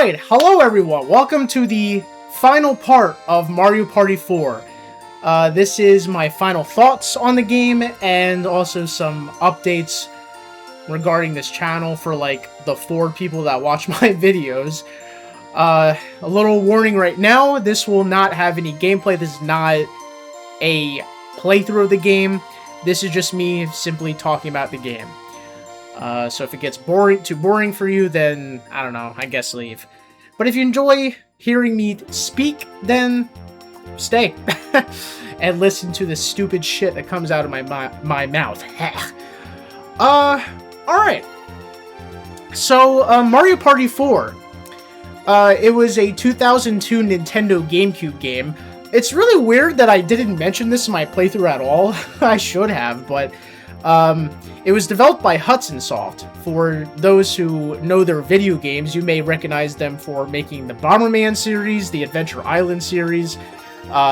Alright, hello everyone. Welcome to the final part of Mario Party 4. This is my final thoughts on the game and also some updates regarding this channel for like the 4 people that watch my videos. A little warning right now, this will not have any gameplay. This is not a playthrough of the game. This is just me simply talking about the game. So if it gets too boring for you, then, I don't know, I guess leave. But if you enjoy hearing me speak, then stay. And listen to the stupid shit that comes out of my mouth. Alright. So, Mario Party 4. It was a 2002 Nintendo GameCube game. It's really weird that I didn't mention this in my playthrough at all. I should have, but... it was developed by Hudson Soft. For those who know their video games, you may recognize them for making the Bomberman series, the Adventure Island series.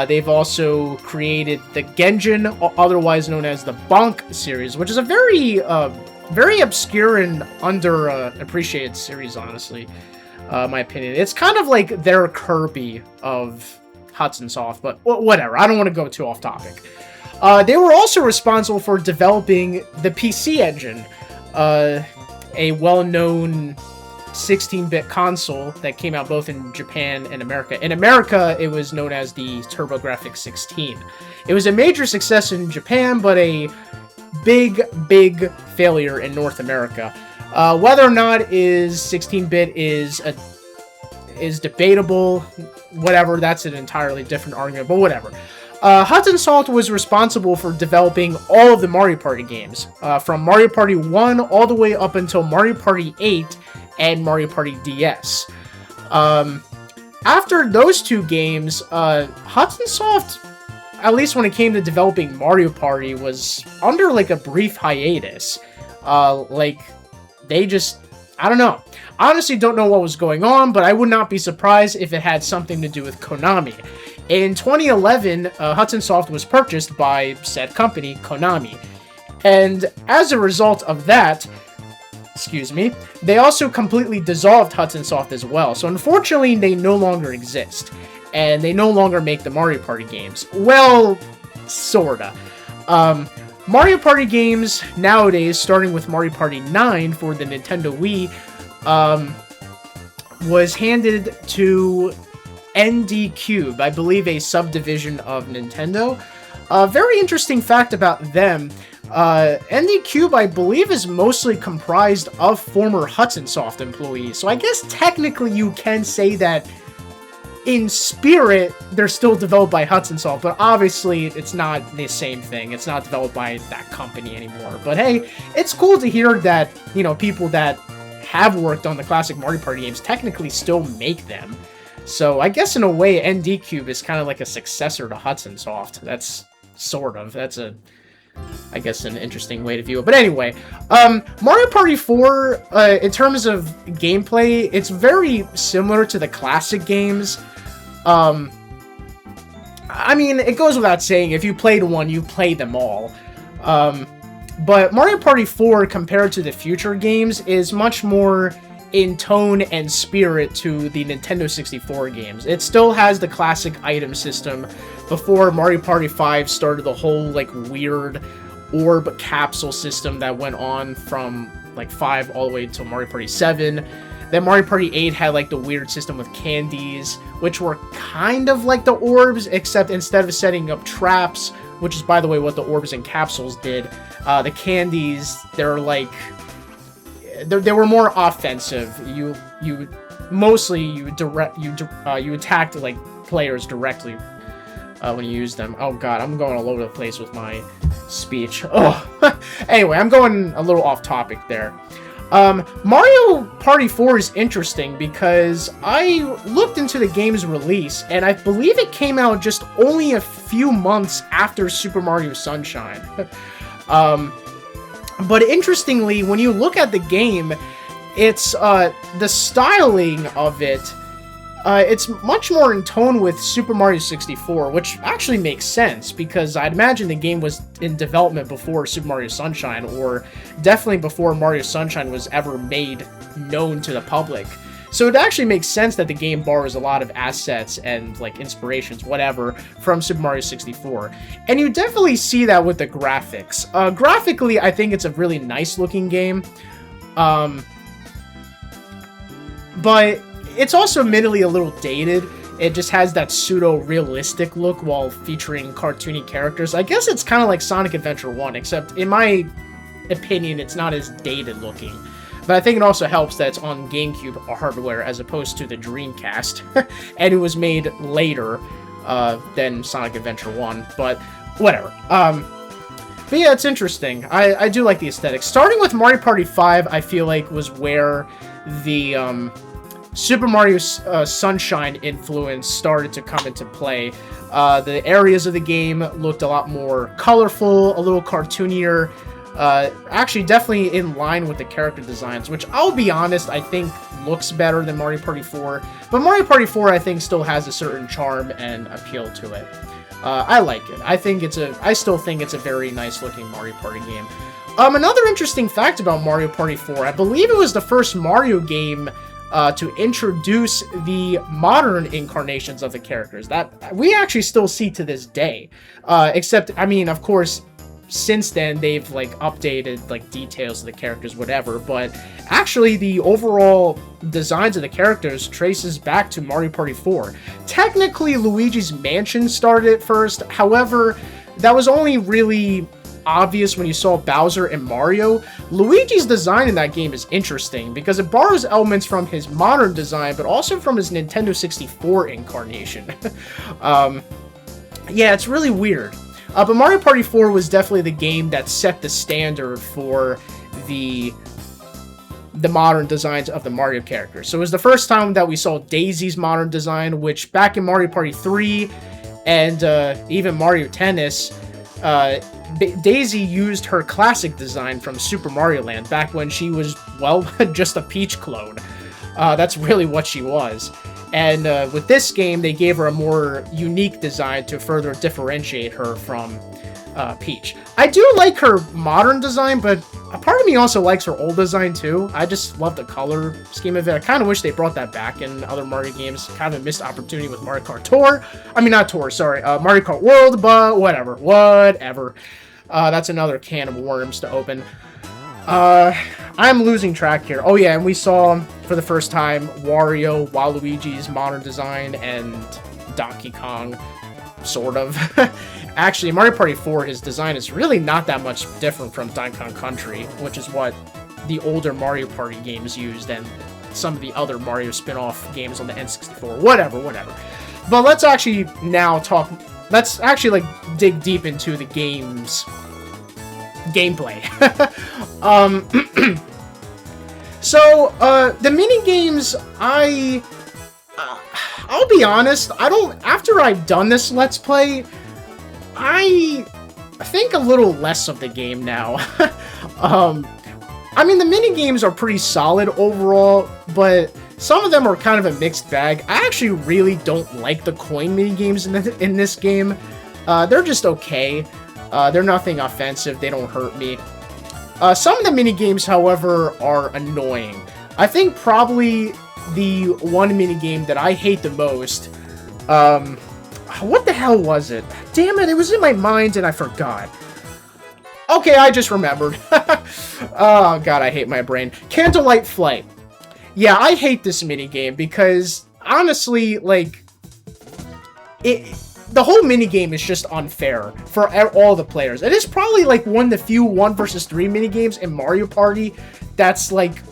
They've also created the Genjin, otherwise known as the Bonk series, which is a very obscure and underappreciated series, honestly, my opinion. It's kind of like their Kirby of Hudson Soft, but whatever. I don't want to go too off topic. They were also responsible for developing the PC Engine, a well-known 16-bit console that came out both in Japan and America. In America, it was known as the TurboGrafx 16. It was a major success in Japan, but a big failure in North America. Whether or not 16-bit is debatable, whatever, that's an entirely different argument, but whatever. Hudson Soft was responsible for developing all of the Mario Party games, from Mario Party 1 all the way up until Mario Party 8 and Mario Party DS. After those 2 games, Hudson Soft, at least when it came to developing Mario Party, was under like a brief hiatus. They just, I don't know. Honestly, don't know what was going on, but I would not be surprised if it had something to do with Konami. In 2011, Hudson Soft was purchased by said company, Konami. And as a result of that, they also completely dissolved Hudson Soft as well. So unfortunately, they no longer exist. And they no longer make the Mario Party games. Well, sorta. Mario Party games nowadays, starting with Mario Party 9 for the Nintendo Wii, was handed to ND Cube, I believe a subdivision of Nintendo. A very interesting fact about them, ND Cube, I believe, is mostly comprised of former Hudson Soft employees. So I guess technically you can say that in spirit, they're still developed by Hudson Soft, but obviously it's not the same thing. It's not developed by that company anymore. But hey, it's cool to hear that, you know, people that have worked on the classic Mario Party games technically still make them. So I guess in a way, ND Cube is kind of like a successor to Hudson Soft. That's I guess an interesting way to view it. But anyway, Mario Party 4, in terms of gameplay, it's very similar to the classic games. I mean, it goes without saying, if you played one, you played them all. But Mario Party 4, compared to the future games, is much more in tone and spirit to the Nintendo 64 games. It still has the classic item system before Mario Party 5 started the whole, like, weird orb capsule system that went on from, like, 5 all the way to Mario Party 7. Then Mario Party 8 had, like, the weird system with candies, which were kind of like the orbs, except instead of setting up traps, which is, by the way, what the orbs and capsules did, the candies, they're, like... They were more offensive. You attacked like players directly when you use them. Oh god, I'm going all over the place with my speech. Oh, anyway, I'm going a little off topic there. Mario Party 4 is interesting because I looked into the game's release, and I believe it came out just only a few months after Super Mario Sunshine. But interestingly, when you look at the game, it's, the styling of it, it's much more in tone with Super Mario 64, which actually makes sense, because I'd imagine the game was in development before Super Mario Sunshine, or definitely before Mario Sunshine was ever made known to the public. So it actually makes sense that the game borrows a lot of assets and like inspirations, whatever, from Super Mario 64. And you definitely see that with the graphics. Graphically, I think it's a really nice looking game. But it's also admittedly a little dated. It just has that pseudo-realistic look while featuring cartoony characters. I guess it's kind of like Sonic Adventure 1, except in my opinion, it's not as dated looking. But I think it also helps that it's on GameCube hardware as opposed to the Dreamcast. And it was made later than Sonic Adventure 1, but whatever. But yeah, it's interesting. I do like the aesthetic. Starting with Mario Party 5, I feel like was where the Super Mario Sunshine influence started to come into play. The areas of the game looked a lot more colorful, a little cartoonier. Actually, definitely in line with the character designs, which I'll be honest, I think looks better than Mario Party 4. But Mario Party 4, I think, still has a certain charm and appeal to it. I like it. I still think it's a very nice looking Mario Party game. Another interesting fact about Mario Party 4, I believe it was the first Mario game to introduce the modern incarnations of the characters that we actually still see to this day. Except, I mean, of course, since then they've like updated like details of the characters, whatever. But actually, the overall designs of the characters traces back to Mario Party 4. Technically, Luigi's Mansion started it first. However, that was only really obvious when you saw Bowser and Mario. Luigi's design in that game is interesting because it borrows elements from his modern design, but also from his Nintendo 64 incarnation. Yeah, it's really weird. But Mario Party 4 was definitely the game that set the standard for the modern designs of the Mario characters. So it was the first time that we saw Daisy's modern design, which back in Mario Party 3 and even Mario Tennis, Daisy used her classic design from Super Mario Land back when she was, well, just a Peach clone. That's really what she was. And with this game, they gave her a more unique design to further differentiate her from Peach. I do like her modern design, but a part of me also likes her old design too. I just love the color scheme of it. I kind of wish they brought that back in other Mario games. Kind of a missed opportunity with Mario Kart Tour. I mean, not Tour, sorry. Mario Kart World, but whatever. Whatever. That's another can of worms to open. I'm losing track here. Oh yeah, and we saw for the first time Wario, Waluigi's modern design, and Donkey Kong, sort of. Actually, in Mario Party 4, his design is really not that much different from Donkey Kong Country, which is what the older Mario Party games used, and some of the other Mario spin-off games on the N64. Whatever. But let's actually now talk... Let's actually, like, dig deep into the game's gameplay. So, the mini-games, I'll be honest, after I've done this Let's Play, I think a little less of the game now. I mean, the mini-games are pretty solid overall, but some of them are kind of a mixed bag. I actually really don't like the coin mini-games in this game. They're just okay. They're nothing offensive. They don't hurt me. Some of the mini-games, however, are annoying. I think probably the one minigame that I hate the most, what the hell was it? Damn it, it was in my mind and I forgot. Okay, I just remembered. Oh god, I hate my brain. Candlelight Flight. Yeah, I hate this minigame because, honestly, like, the whole minigame is just unfair for all the players. It is probably, like, one of the few 1 versus 3 minigames in Mario Party that's, like,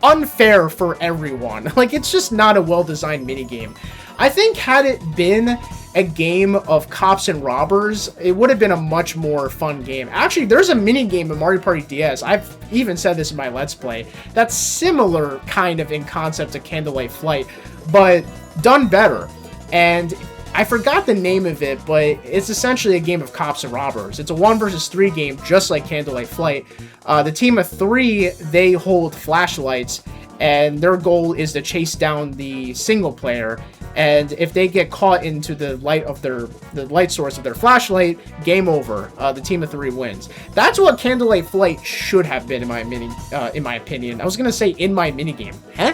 unfair for everyone. Like, it's just not a well-designed minigame. I think had it been a game of cops and robbers, it would have been a much more fun game. Actually, there's a minigame in Mario Party DS, I've even said this in my Let's Play, that's similar kind of in concept to Candlelight Flight, but done better. And I forgot the name of it, but it's essentially a game of cops and robbers. It's a 1 versus 3 game, just like Candlelight Flight. The team of 3, they hold flashlights, and their goal is to chase down the single player. And if they get caught into the light source of their flashlight, game over. The team of 3 wins. That's what Candlelight Flight should have been in my opinion. I was gonna say in my minigame. Huh?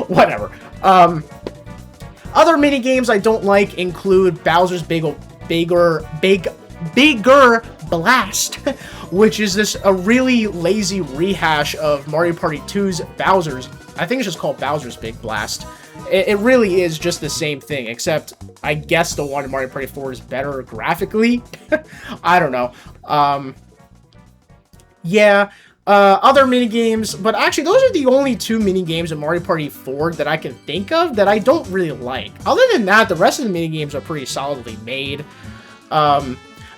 Whatever. Other minigames I don't like include Bowser's Bigger Blast, which is a really lazy rehash of Mario Party 2's Bowser's. I think it's just called Bowser's Big Blast. It really is just the same thing, except I guess the one in Mario Party 4 is better graphically. I don't know. Yeah, other minigames, but actually those are the only 2 minigames in Mario Party 4 that I can think of that I don't really like. Other than that, the rest of the minigames are pretty solidly made.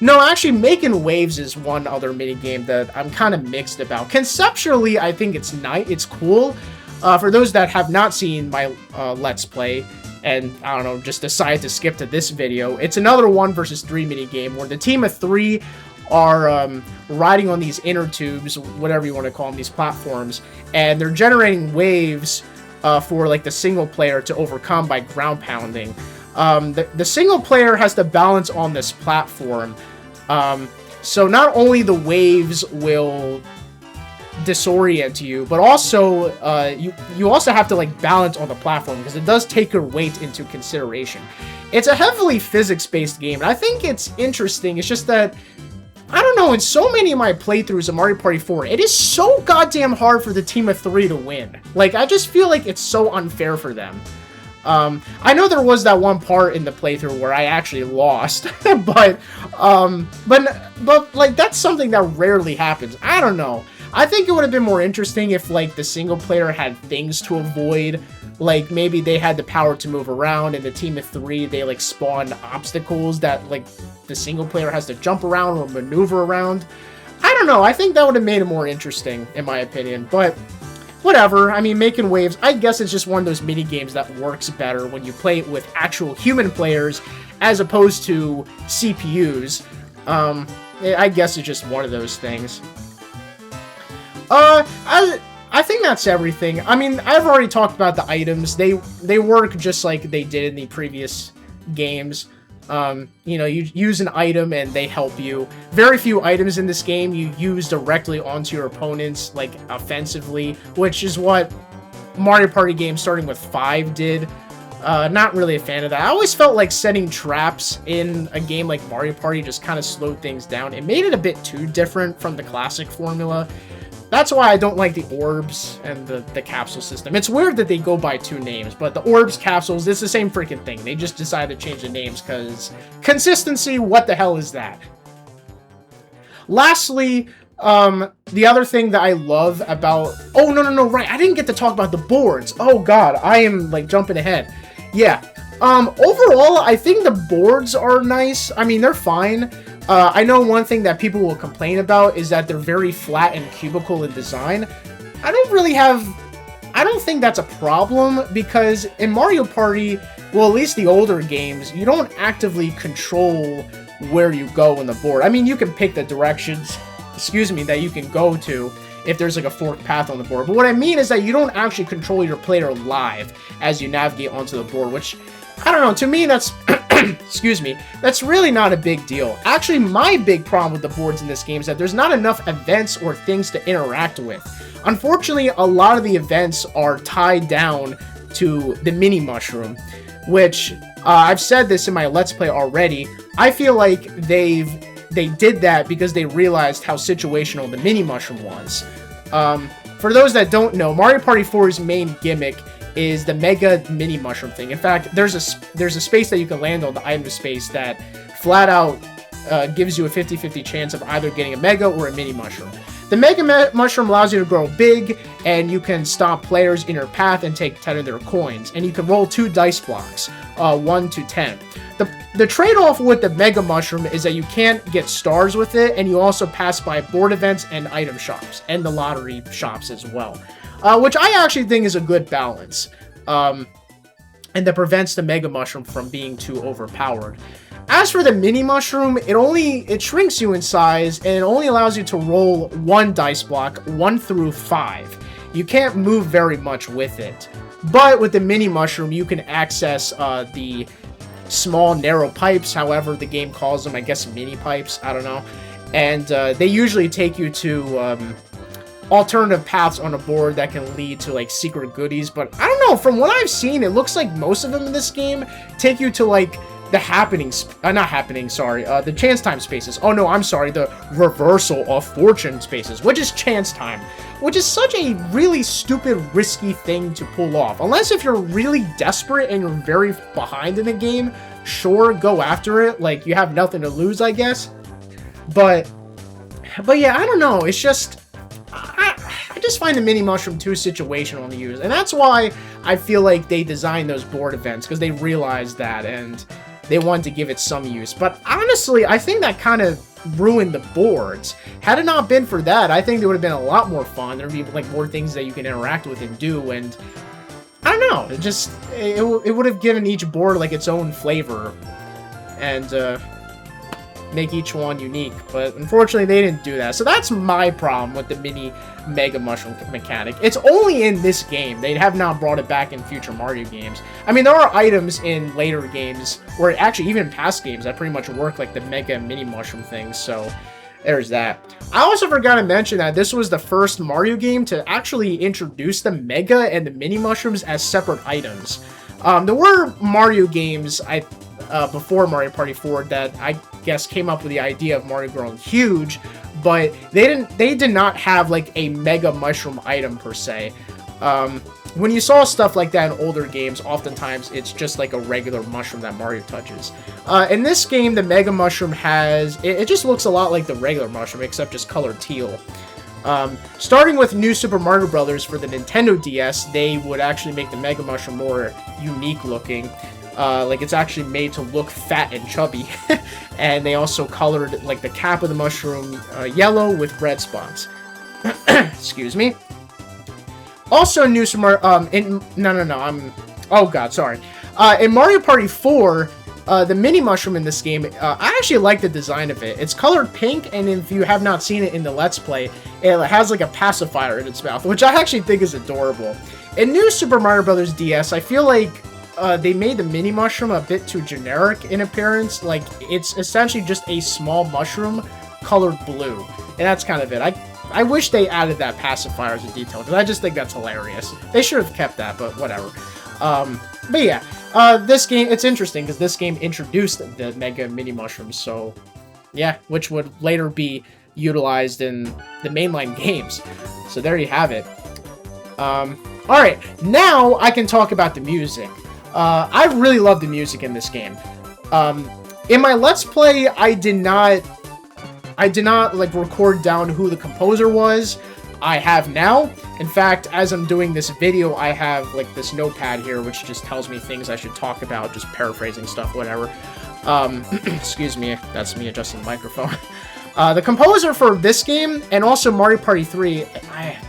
No, actually, Making Waves is one other minigame that I'm kind of mixed about. Conceptually, I think it's nice, it's cool. For those that have not seen my Let's Play, and, I don't know, just decided to skip to this video, it's another 1 versus 3 minigame where the team of 3 are riding on these inner tubes, whatever you want to call them, these platforms, and they're generating waves for, like, the single player to overcome by ground pounding. The single player has to balance on this platform, so not only the waves will disorient you, but also you also have to like balance on the platform because it does take your weight into consideration. It's a heavily physics-based game, and I think it's interesting. It's just that I don't know, in so many of my playthroughs of Mario Party 4, it is so goddamn hard for the team of 3 to win. Like, I just feel like it's so unfair for them. I know there was that one part in the playthrough where I actually lost, but like, that's something that rarely happens. I don't know. I think it would have been more interesting if, like, the single player had things to avoid. Like, maybe they had the power to move around, and the team of 3, they, like, spawn obstacles that, like, the single player has to jump around or maneuver around. I don't know. I think that would have made it more interesting, in my opinion. But whatever. I mean, Making Waves, I guess it's just one of those mini games that works better when you play it with actual human players as opposed to CPUs. I guess it's just one of those things. I think that's everything. I mean, I've already talked about the items. They work just like they did in the previous games. You know, you use an item and they help you. Very few items in this game you use directly onto your opponents, like, offensively, which is what Mario Party games starting with 5 did. Not really a fan of that. I always felt like setting traps in a game like Mario Party just kind of slowed things down. It made it a bit too different from the classic formula. That's why I don't like the orbs and the capsule system. It's weird that they go by 2 names, but the orbs, capsules, it's the same freaking thing. They just decided to change the names because consistency, what the hell is that? Lastly, the other thing that I love about... Oh, no, right. I didn't get to talk about the boards. Oh, God. I am, like, jumping ahead. Yeah. Overall, I think the boards are nice. I mean, they're fine. I know one thing that people will complain about is that they're very flat and cubical in design. I don't think that's a problem, because in Mario Party, well, at least the older games, you don't actively control where you go on the board. I mean, you can pick the directions, that you can go to if there's like a forked path on the board. But what I mean is that you don't actually control your player live as you navigate onto the board, which, I don't know, to me that's... that's really not a big deal. Actually, my big problem with the boards in this game is that there's not enough events or things to interact with. Unfortunately, a lot of the events are tied down to the mini mushroom, which I've said this in my Let's Play already. I feel like they did that because they realized how situational the mini mushroom was. For those that don't know, Mario Party 4's main gimmick is the Mega Mini Mushroom thing. In fact, there's a space that you can land on, the item space, that flat out gives you a 50-50 chance of either getting a Mega or a Mini Mushroom. The Mega Mushroom allows you to grow big, and you can stop players in your path and take 10 of their coins. And you can roll 2 dice blocks, 1 to 10. The trade-off with the Mega Mushroom is that you can't get stars with it, and you also pass by board events and item shops, and the lottery shops as well. Which I actually think is a good balance, and that prevents the Mega Mushroom from being too overpowered. As for the Mini Mushroom, it shrinks you in size, and it only allows you to roll 1 dice block, 1 through 5. you can't move very much with it. But with the mini mushroom, you can access the small narrow pipes, however the game calls them, I guess mini pipes, I don't know. And they usually take you to alternative paths on a board that can lead to like secret goodies, but I don't know, from what I've seen, it looks like most of them in this game take you to like the the chance time spaces. Oh no, I'm sorry, the reversal of fortune spaces, which is chance time, which is such a really stupid, risky thing to pull off. Unless if you're really desperate and you're very behind in the game, sure, go after it, like you have nothing to lose, I guess. But yeah, I don't know, it's just, I just find the mini mushroom too situational to use, and that's why I feel like they designed those board events, because they realized that, and they wanted to give it some use. But honestly, I think that kind of ruined the boards. Had it not been for that, I think there would have been a lot more fun. There would be like more things that you can interact with and do, and I don't know, it would have given each board like its own flavor, and make each one unique, but unfortunately they didn't do that. So that's my problem with the mini Mega Mushroom mechanic. It's only in this game. They have not brought it back in future Mario games. I mean, there are items in later games, or actually even in past games, that pretty much work like the Mega and Mini Mushroom things, so there's that. I also forgot to mention that this was the first Mario game to actually introduce the Mega and the Mini Mushrooms as separate items. There were Mario games before Mario Party 4 that I guess came up with the idea of Mario growing huge, but they did not have like a Mega Mushroom item per se. When you saw stuff like that in older games, oftentimes it's just like a regular mushroom that Mario touches. In this game, the Mega Mushroom it just looks a lot like the regular mushroom, except just colored teal. Starting with New Super Mario Bros. For the Nintendo DS, they would actually make the Mega Mushroom more unique looking. Like it's actually made to look fat and chubby. And they also colored like the cap of the mushroom yellow with red spots. Excuse me. Also, New Super Mario, oh god, sorry. In Mario Party 4, the mini mushroom in this game, I actually like the design of it. It's colored pink, and if you have not seen it in the Let's Play, it has like a pacifier in its mouth, which I actually think is adorable. In New Super Mario Bros. DS, I feel like they made the mini mushroom a bit too generic in appearance. Like, it's essentially just a small mushroom colored blue, and that's kind of it. I wish they added that pacifier as a detail, because I just think that's hilarious. They should have kept that, but whatever. But yeah, this game, it's interesting, because this game introduced the Mega Mini Mushrooms, so yeah, which would later be utilized in the mainline games. So there you have it. Alright, now I can talk about the music. I really love the music in this game. In my Let's Play, I did not like record down who the composer was. I have now. In fact, as I'm doing this video, I have like this notepad here, which just tells me things I should talk about, just paraphrasing stuff, whatever. Excuse me, that's me adjusting the microphone. The composer for this game, and also Mario Party 3,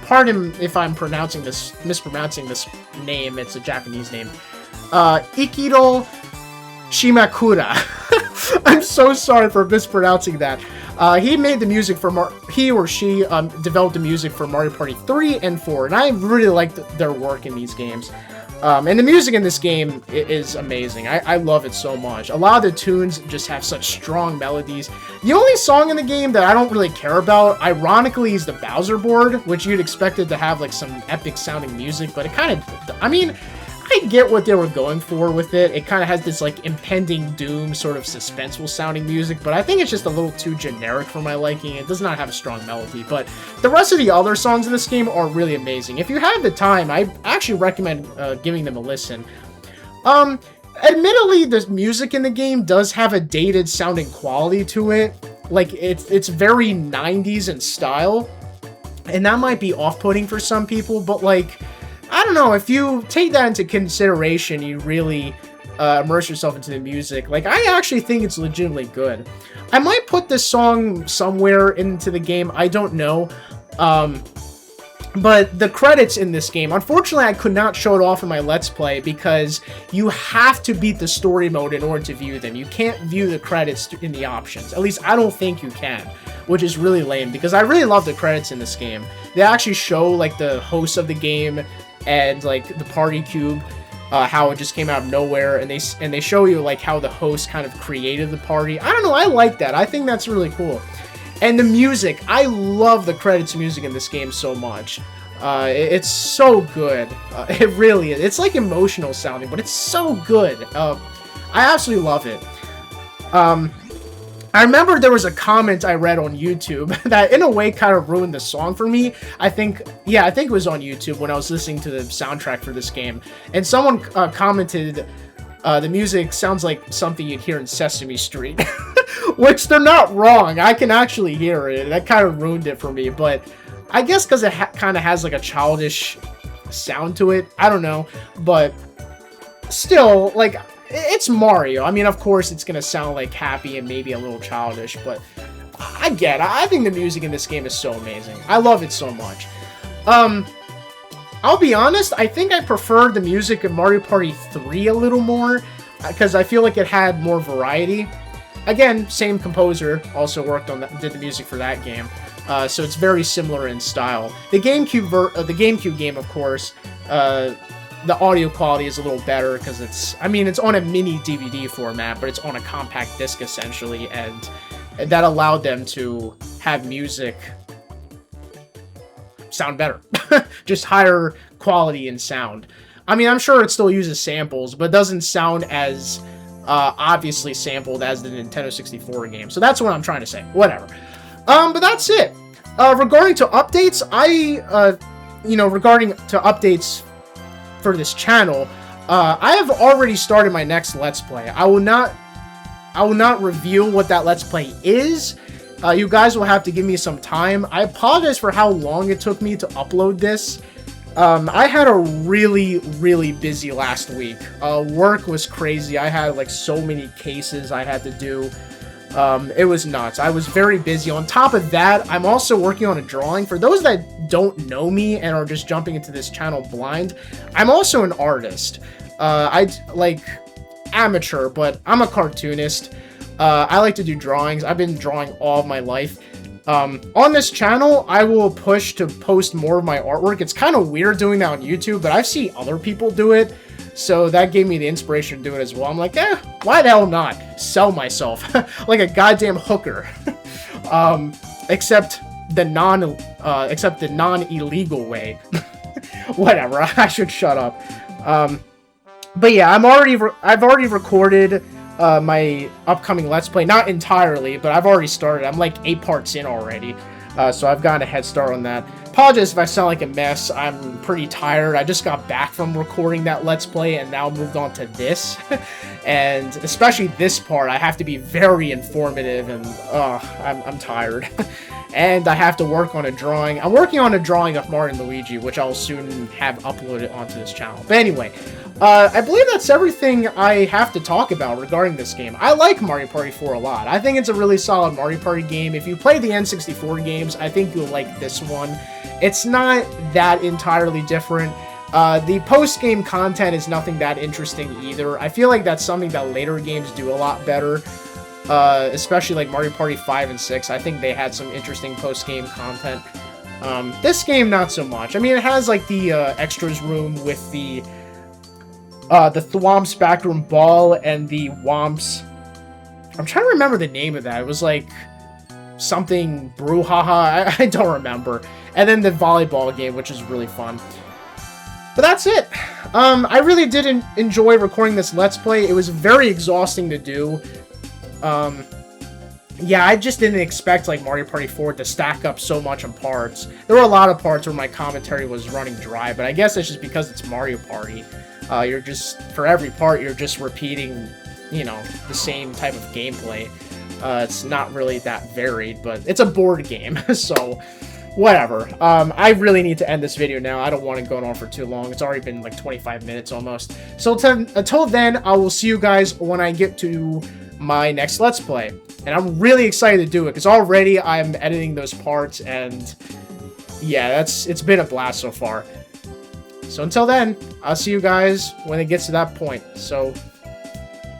pardon if I'm mispronouncing this name, it's a Japanese name. Ikiro Shimakura. I'm so sorry for mispronouncing that. He made the music for he or she developed the music for Mario Party 3 and 4, and I really liked their work in these games. And the music in this game is amazing. I love it so much. A lot of the tunes just have such strong melodies. The only song in the game that I don't really care about, ironically, is the Bowser board, which you'd expect it to have like some epic sounding music, but it kind of, I mean, I get what they were going for with it. It kind of has this like impending doom sort of suspenseful sounding music, but I think it's just a little too generic for my liking. It does not have a strong melody, but the rest of the other songs in this game are really amazing. If you have the time, I actually recommend giving them a listen. Admittedly, the music in the game does have a dated sounding quality to it. Like, it's very 90s in style, and that might be off-putting for some people, but like, I don't know, if you take that into consideration, you really immerse yourself into the music. Like, I actually think it's legitimately good. I might put this song somewhere into the game, I don't know. But the credits in this game, unfortunately, I could not show it off in my Let's Play because you have to beat the story mode in order to view them. You can't view the credits in the options. At least, I don't think you can. which is really lame because I really love the credits in this game. They actually show like the host of the game and like the party cube, how it just came out of nowhere, and they show you like how the host kind of created the party. I don't know, I like that. I think that's really cool. And the music, I love the credits music in this game so much. It's so good. It really is. It's like emotional sounding, but it's so good. I absolutely love it. I remember there was a comment I read on YouTube that in a way kind of ruined the song for me. I think it was on YouTube when I was listening to the soundtrack for this game. And someone commented, the music sounds like something you'd hear in Sesame Street. Which they're not wrong. I can actually hear it. That kind of ruined it for me. But I guess because it kind of has like a childish sound to it. I don't know. But still, like, it's Mario. I mean, of course, it's going to sound like happy and maybe a little childish. But I get it. I think the music in this game is so amazing. I love it so much. I'll be honest. I think I prefer the music of Mario Party 3 a little more. Because I feel like it had more variety. Again, same composer also worked on that, did the music for that game, so it's very similar in style. The GameCube game, of course, the audio quality is a little better because it's on a mini DVD format, but it's on a compact disc essentially, and that allowed them to have music sound better, just higher quality in sound. I mean, I'm sure it still uses samples, but it doesn't sound as obviously sampled as the Nintendo 64 game. So that's what I'm trying to say. Whatever. But that's it. Regarding to updates, regarding to updates for this channel, I have already started my next Let's Play. I will not reveal what that Let's Play is. You guys will have to give me some time. I apologize for how long it took me to upload this. I had a really busy last week. Work was crazy. I had like so many cases I had to do. It was nuts. I was very busy. On top of that, I'm also working on a drawing. For those that don't know me and are just jumping into this channel blind, I'm also an artist. I like amateur, but I'm a cartoonist. I like to do drawings. I've been drawing all of my life. On this channel, I will push to post more of my artwork. It's kind of weird doing that on YouTube, but I've seen other people do it, so that gave me the inspiration to do it as well. I'm like, why the hell not? Sell myself like a goddamn hooker. Except the non-illegal way. Whatever, I should shut up. But yeah, I've already recorded my upcoming Let's Play. Not entirely, but I've already started. I'm like 8 parts in already, so I've gotten a head start on that. Apologize if I sound like a mess. I'm pretty tired. I just got back from recording that Let's Play and now moved on to this. And especially this part, I have to be very informative, and I'm tired. And I have to work on a drawing. I'm working on a drawing of Mario and Luigi, which I'll soon have uploaded onto this channel. But anyway, I believe that's everything I have to talk about regarding this game. I like Mario Party 4 a lot. I think it's a really solid Mario Party game. If you play the N64 games, I think you'll like this one. It's not that entirely different. The post-game content is nothing that interesting either. I feel like that's something that later games do a lot better. Especially like Mario Party 5 and 6. I think they had some interesting post-game content. This game, not so much. I mean, it has like the extras room with the Thwomp's Backroom Ball and the Womps. I'm trying to remember the name of that. It was like something Brouhaha. I don't remember. And then the volleyball game, which is really fun. But that's it. I really did enjoy recording this Let's Play. It was very exhausting to do. Yeah, I just didn't expect like Mario Party 4 to stack up so much on parts. There were a lot of parts where my commentary was running dry, but I guess it's just because it's Mario Party. You're just, for every part, you're just repeating, you know, the same type of gameplay. It's not really that varied, but it's a board game, so whatever. I really need to end this video now. I don't want it going on for too long. It's already been like 25 minutes almost. So until then, I will see you guys when I get to my next Let's Play. And I'm really excited to do it, because already I'm editing those parts, and yeah, it's been a blast so far. So until then, I'll see you guys when it gets to that point. So,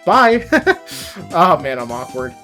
bye! Oh man, I'm awkward.